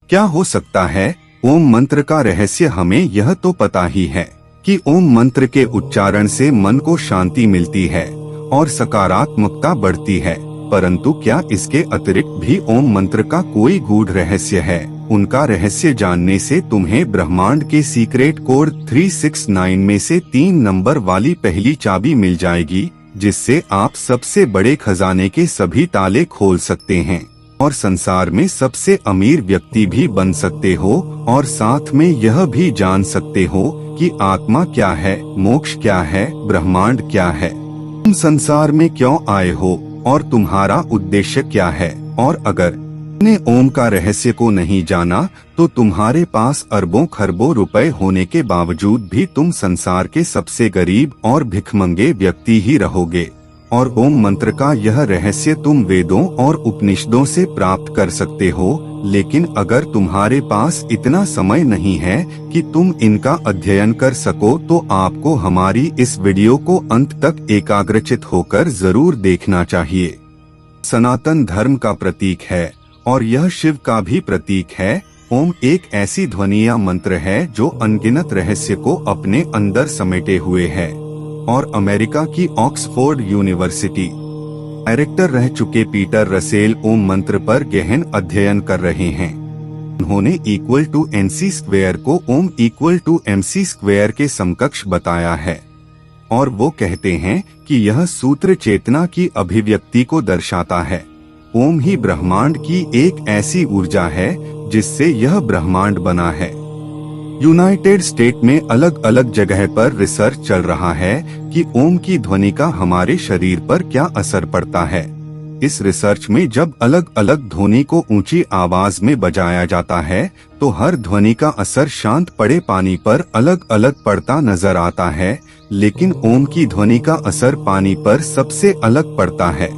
क्या हो सकता है? ओम मंत्र का रहस्य हमें यह तो पता ही है कि ओम मंत्र के उच्चारण से मन को शांति मिलती है और सकारात्मकता बढ़ती है, परंतु क्या इसके अतिरिक्त भी ओम मंत्र का कोई गूढ़ रहस्य है? उनका रहस्य जानने से तुम्हें ब्रह्मांड के सीक्रेट कोड 369 में से 3 नंबर वाली पहली चाबी मिल जाएगी, जिससे आप सबसे बड़े खजाने के सभी ताले खोल सकते हैं और संसार में सबसे अमीर व्यक्ति भी बन सकते हो, और साथ में यह भी जान सकते हो कि आत्मा क्या है, मोक्ष क्या है, ब्रह्मांड क्या है, तुम संसार में क्यों आए हो और तुम्हारा उद्देश्य क्या है। और अगर तुमने ओम का रहस्य को नहीं जाना तो तुम्हारे पास अरबों खरबों रुपए होने के बावजूद भी तुम संसार के सबसे गरीब और भिखमंगे व्यक्ति ही रहोगे। और ओम मंत्र का यह रहस्य तुम वेदों और उपनिषदों से प्राप्त कर सकते हो, लेकिन अगर तुम्हारे पास इतना समय नहीं है कि तुम इनका अध्ययन कर सको तो आपको हमारी इस वीडियो को अंत तक एकाग्रचित होकर जरूर देखना चाहिए। सनातन धर्म का प्रतीक है और यह शिव का भी प्रतीक है। ओम एक ऐसी ध्वनि या मंत्र है जो अनगिनत रहस्य को अपने अंदर समेटे हुए है, और अमेरिका की ऑक्सफोर्ड यूनिवर्सिटी डायरेक्टर रह चुके पीटर रसेल ओम मंत्र पर गहन अध्ययन कर रहे हैं। उन्होंने इक्वल टू NC स्क्वेयर को ओम इक्वल टू MC स्क्वेयर के समकक्ष बताया है, और वो कहते हैं कि यह सूत्र चेतना की अभिव्यक्ति को दर्शाता है। ओम ही ब्रह्मांड की एक ऐसी ऊर्जा है जिससे यह ब्रह्मांड बना है। यूनाइटेड स्टेट में अलग अलग जगह पर रिसर्च चल रहा है कि ओम की ध्वनि का हमारे शरीर पर क्या असर पड़ता है। इस रिसर्च में जब अलग अलग ध्वनि को ऊंची आवाज में बजाया जाता है तो हर ध्वनि का असर शांत पड़े पानी पर अलग अलग पड़ता नजर आता है, लेकिन ओम की ध्वनि का असर पानी पर सबसे अलग पड़ता है।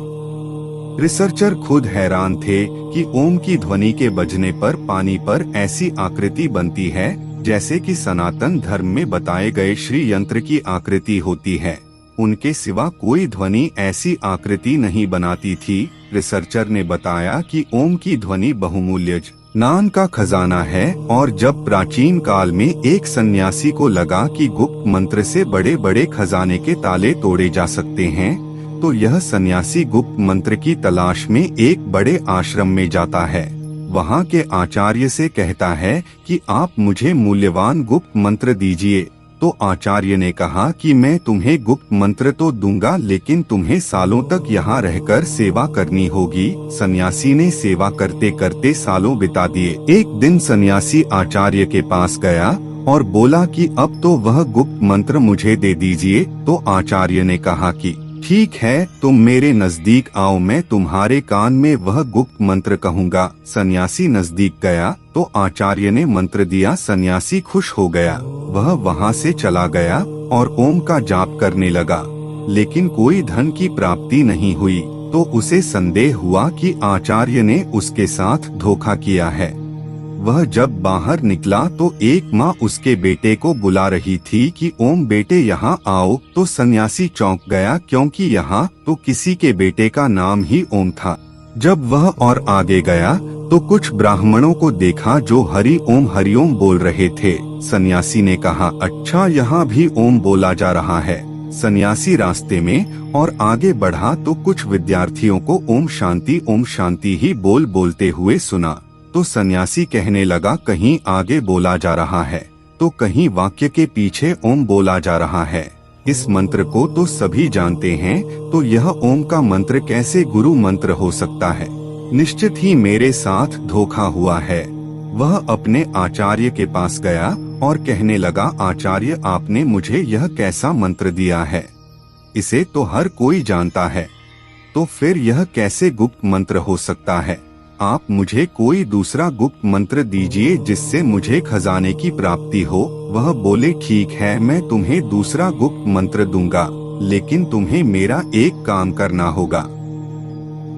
रिसर्चर खुद हैरान थे कि ओम की ध्वनि के बजने पर पानी पर ऐसी आकृति बनती है जैसे कि सनातन धर्म में बताए गए श्री यंत्र की आकृति होती है। उनके सिवा कोई ध्वनि ऐसी आकृति नहीं बनाती थी। रिसर्चर ने बताया कि ओम की ध्वनि बहुमूल्य ज्ञान का खजाना है, और जब प्राचीन काल में एक सन्यासी को लगा कि गुप्त मंत्र से बड़े बड़े खजाने के ताले तोड़े जा सकते हैं, तो यह सन्यासी गुप्त मंत्र की तलाश में एक बड़े आश्रम में जाता है। वहाँ के आचार्य से कहता है कि आप मुझे मूल्यवान गुप्त मंत्र दीजिए। तो आचार्य ने कहा कि मैं तुम्हें गुप्त मंत्र तो दूंगा, लेकिन तुम्हें सालों तक यहाँ रहकर सेवा करनी होगी। सन्यासी ने सेवा करते करते सालों बिता दिए। एक दिन सन्यासी आचार्य के पास गया और बोला कि अब तो वह गुप्त मंत्र मुझे दे दीजिए। तो आचार्य ने कहा कि ठीक है, तुम मेरे नजदीक आओ, मैं तुम्हारे कान में वह गुप्त मंत्र कहूँगा। सन्यासी नजदीक गया तो आचार्य ने मंत्र दिया। सन्यासी खुश हो गया, वह वहाँ से चला गया और ओम का जाप करने लगा, लेकिन कोई धन की प्राप्ति नहीं हुई। तो उसे संदेह हुआ कि आचार्य ने उसके साथ धोखा किया है। वह जब बाहर निकला तो एक माँ उसके बेटे को बुला रही थी कि ओम बेटे यहाँ आओ। तो सन्यासी चौंक गया, क्योंकि यहाँ तो किसी के बेटे का नाम ही ओम था। जब वह और आगे गया तो कुछ ब्राह्मणों को देखा जो हरिओम बोल रहे थे। सन्यासी ने कहा, अच्छा यहाँ भी ओम बोला जा रहा है। सन्यासी रास्ते में और आगे बढ़ा तो कुछ विद्यार्थियों को ओम शांति ही बोलते हुए सुना। तो सन्यासी कहने लगा, कहीं आगे बोला जा रहा है तो कहीं वाक्य के पीछे ओम बोला जा रहा है। इस मंत्र को तो सभी जानते हैं, तो यह ओम का मंत्र कैसे गुरु मंत्र हो सकता है? निश्चित ही मेरे साथ धोखा हुआ है। वह अपने आचार्य के पास गया और कहने लगा, आचार्य आपने मुझे यह कैसा मंत्र दिया है? इसे तो हर कोई जानता है, तो फिर यह कैसे गुप्त मंत्र हो सकता है? आप मुझे कोई दूसरा गुप्त मंत्र दीजिए जिससे मुझे खजाने की प्राप्ति हो। वह बोले, ठीक है, मैं तुम्हें दूसरा गुप्त मंत्र दूंगा, लेकिन तुम्हें मेरा एक काम करना होगा।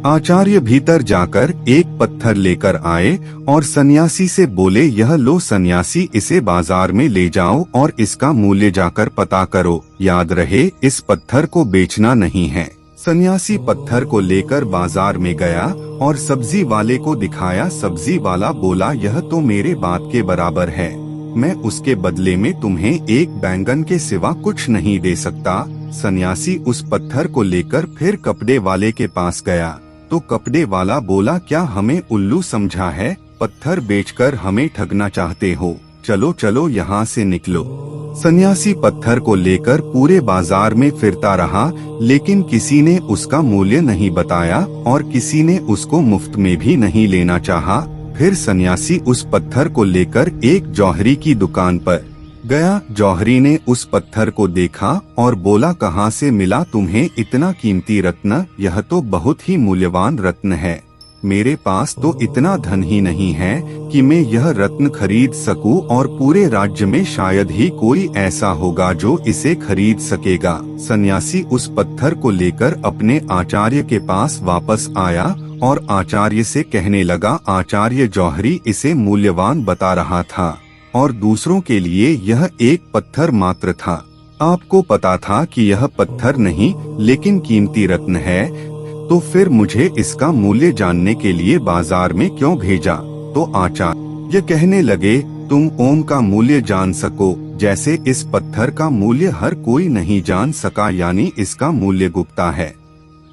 आचार्य भीतर जाकर एक पत्थर लेकर आए और सन्यासी से बोले, यह लो सन्यासी, इसे बाजार में ले जाओ और इसका मूल्य जाकर पता करो। याद रहे, इस पत्थर को बेचना नहीं है। सन्यासी पत्थर को लेकर बाजार में गया और सब्जी वाले को दिखाया। सब्जी वाला बोला, यह तो मेरे बात के बराबर है, मैं उसके बदले में तुम्हें एक बैंगन के सिवा कुछ नहीं दे सकता। सन्यासी उस पत्थर को लेकर फिर कपड़े वाले के पास गया तो कपड़े वाला बोला, क्या हमें उल्लू समझा है? पत्थर बेचकर हमें ठगना चाहते हो? चलो चलो यहाँ से निकलो। सन्यासी पत्थर को लेकर पूरे बाजार में फिरता रहा, लेकिन किसी ने उसका मूल्य नहीं बताया और किसी ने उसको मुफ्त में भी नहीं लेना चाहा। फिर सन्यासी उस पत्थर को लेकर एक जौहरी की दुकान पर गया। जौहरी ने उस पत्थर को देखा और बोला, कहाँ से मिला तुम्हें इतना कीमती रत्न? यह तो बहुत ही मूल्यवान रत्न है। मेरे पास तो इतना धन ही नहीं है कि मैं यह रत्न खरीद सकूं और पूरे राज्य में शायद ही कोई ऐसा होगा जो इसे खरीद सकेगा। सन्यासी उस पत्थर को लेकर अपने आचार्य के पास वापस आया और आचार्य से कहने लगा, आचार्य, जौहरी इसे मूल्यवान बता रहा था और दूसरों के लिए यह एक पत्थर मात्र था। आपको पता था कि यह पत्थर नहीं लेकिन कीमती रत्न है, तो फिर मुझे इसका मूल्य जानने के लिए बाजार में क्यों भेजा? तो आचार्य कहने लगे, तुम ओम का मूल्य जान सको जैसे इस पत्थर का मूल्य हर कोई नहीं जान सका, यानी इसका मूल्य गुप्ता है।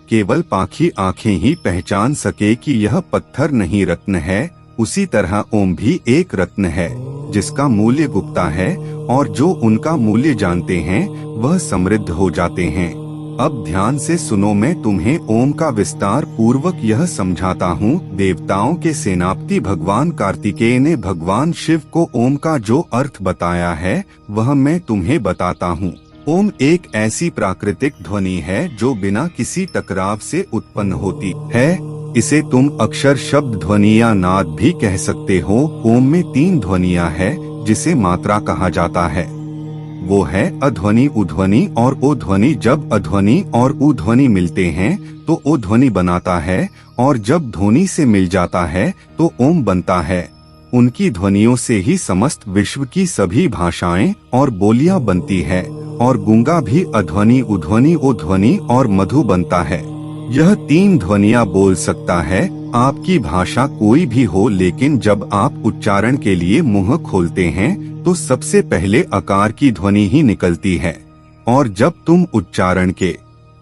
केवल पाखी आंखें ही पहचान सके कि यह पत्थर नहीं रत्न है। उसी तरह ओम भी एक रत्न है जिसका मूल्य गुप्ता है, और जो उनका मूल्य जानते हैं वह समृद्ध हो जाते हैं। अब ध्यान से सुनो, मैं तुम्हें ओम का विस्तार पूर्वक यह समझाता हूँ। देवताओं के सेनापति भगवान कार्तिकेय ने भगवान शिव को ओम का जो अर्थ बताया है वह मैं तुम्हें बताता हूँ। ओम एक ऐसी प्राकृतिक ध्वनि है जो बिना किसी टकराव से उत्पन्न होती है। इसे तुम अक्षर, शब्द, ध्वनि या नाद भी कह सकते हो। ओम में 3 ध्वनियाँ है जिसे मात्रा कहा जाता है। वो है अध्वनि, उध्वनि और ओ ध्वनि। जब अध्वनि और उ ध्वनि मिलते हैं तो ओ ध्वनि बनाता है, और जब ध्वनि से मिल जाता है तो ओम बनता है। उनकी ध्वनियों से ही समस्त विश्व की सभी भाषाएं और बोलियां बनती है, और गूंगा भी अध्वनि, उध्वनि, ओ ध्वनि और मधु बनता है। यह 3 ध्वनियां बोल सकता है। आपकी भाषा कोई भी हो, लेकिन जब आप उच्चारण के लिए मुंह खोलते हैं तो सबसे पहले अकार की ध्वनि ही निकलती है, और जब तुम उच्चारण के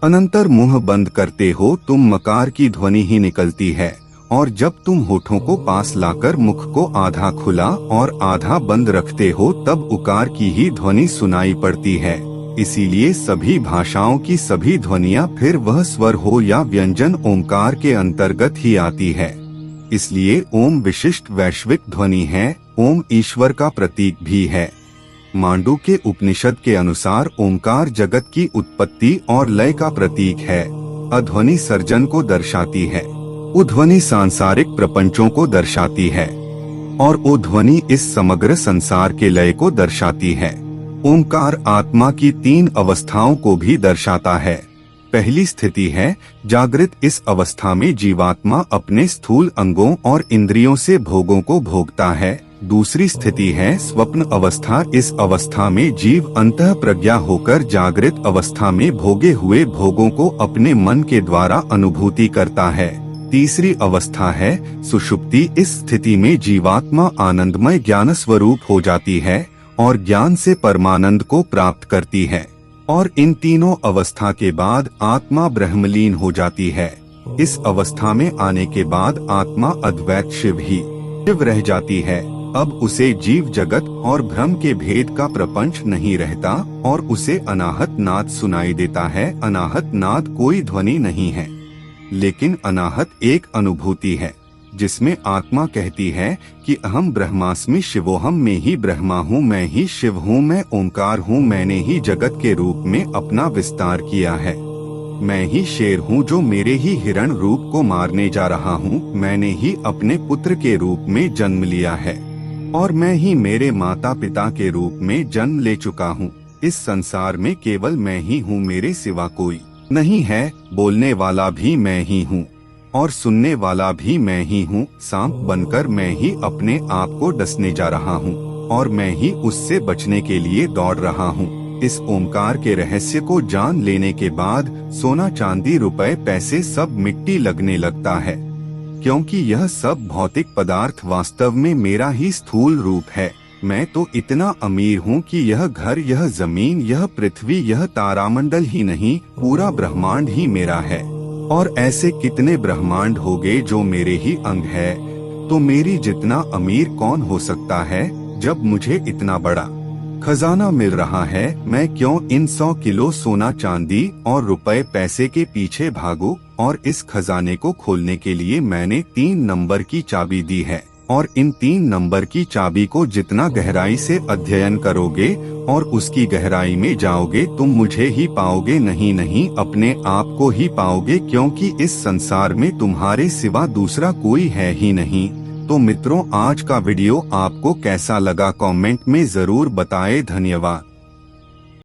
अनंतर मुंह बंद करते हो तुम मकार की ध्वनि ही निकलती है, और जब तुम होठों को पास लाकर मुख को आधा खुला और आधा बंद रखते हो तब उकार की ही ध्वनि सुनाई पड़ती है। इसीलिए सभी भाषाओं की सभी ध्वनियाँ फिर वह स्वर हो या व्यंजन ओंकार के अंतर्गत ही आती है। इसलिए ओम विशिष्ट वैश्विक ध्वनि है। ओम ईश्वर का प्रतीक भी है। मांडू के उपनिषद के अनुसार ओंकार जगत की उत्पत्ति और लय का प्रतीक है। अध्वनि सर्जन को दर्शाती है, उध्वनि सांसारिक प्रपंचों को दर्शाती है, और ओ ध्वनि इस समग्र संसार के लय को दर्शाती है। ओंकार आत्मा की 3 अवस्थाओं को भी दर्शाता है। पहली स्थिति है जागृत। इस अवस्था में जीवात्मा अपने स्थूल अंगों और इंद्रियों से भोगों को भोगता है। दूसरी स्थिति है स्वप्न अवस्था। इस अवस्था में जीव अंतः प्रज्ञा होकर जागृत अवस्था में भोगे हुए भोगों को अपने मन के द्वारा अनुभूति करता है। तीसरी अवस्था है सुषुप्ति। इस स्थिति में जीवात्मा आनंदमय ज्ञान स्वरूप हो जाती है और ज्ञान से परमानंद को प्राप्त करती है, और इन तीनों अवस्था के बाद आत्मा ब्रह्मलीन हो जाती है। इस अवस्था में आने के बाद आत्मा अद्वैत शिव ही शिव रह जाती है। अब उसे जीव जगत और भ्रम के भेद का प्रपंच नहीं रहता और उसे अनाहत नाद सुनाई देता है। अनाहत नाद कोई ध्वनि नहीं है, लेकिन अनाहत एक अनुभूति है जिसमें आत्मा कहती है कि अहम ब्रह्मास्मि शिवोहम, मैं ही ब्रह्मा हूँ, मैं ही शिव हूँ, मैं ओंकार हूँ, मैंने ही जगत के रूप में अपना विस्तार किया है। मैं ही शेर हूँ जो मेरे ही हिरण रूप को मारने जा रहा हूँ। मैंने ही अपने पुत्र के रूप में जन्म लिया है और मैं ही मेरे माता पिता के रूप में जन्म ले चुका हूँ। इस संसार में केवल मैं ही हूँ, मेरे सिवा कोई नहीं है। बोलने वाला भी मैं ही हूँ और सुनने वाला भी मैं ही हूँ। सांप बनकर मैं ही अपने आप को डसने जा रहा हूँ और मैं ही उससे बचने के लिए दौड़ रहा हूँ। इस ओमकार के रहस्य को जान लेने के बाद सोना चांदी रुपए पैसे सब मिट्टी लगने लगता है, क्योंकि यह सब भौतिक पदार्थ वास्तव में मेरा ही स्थूल रूप है। मैं तो इतना अमीर हूँ कि यह घर, यह जमीन, यह पृथ्वी, यह तारामंडल ही नहीं, पूरा ब्रह्मांड ही मेरा है। और ऐसे कितने ब्रह्मांड होंगे जो मेरे ही अंग है। तो मेरी जितना अमीर कौन हो सकता है जब मुझे इतना बड़ा खजाना मिल रहा है। मैं क्यों इन 100 किलो सोना चांदी और रुपए पैसे के पीछे भागूं? और इस खजाने को खोलने के लिए मैंने 3 नंबर की चाबी दी है, और इन 3 नंबर की चाबी को जितना गहराई से अध्ययन करोगे और उसकी गहराई में जाओगे तुम मुझे ही पाओगे, नहीं अपने आप को ही पाओगे, क्योंकि इस संसार में तुम्हारे सिवा दूसरा कोई है ही नहीं। तो मित्रों, आज का वीडियो आपको कैसा लगा कमेंट में जरूर बताएं। धन्यवाद।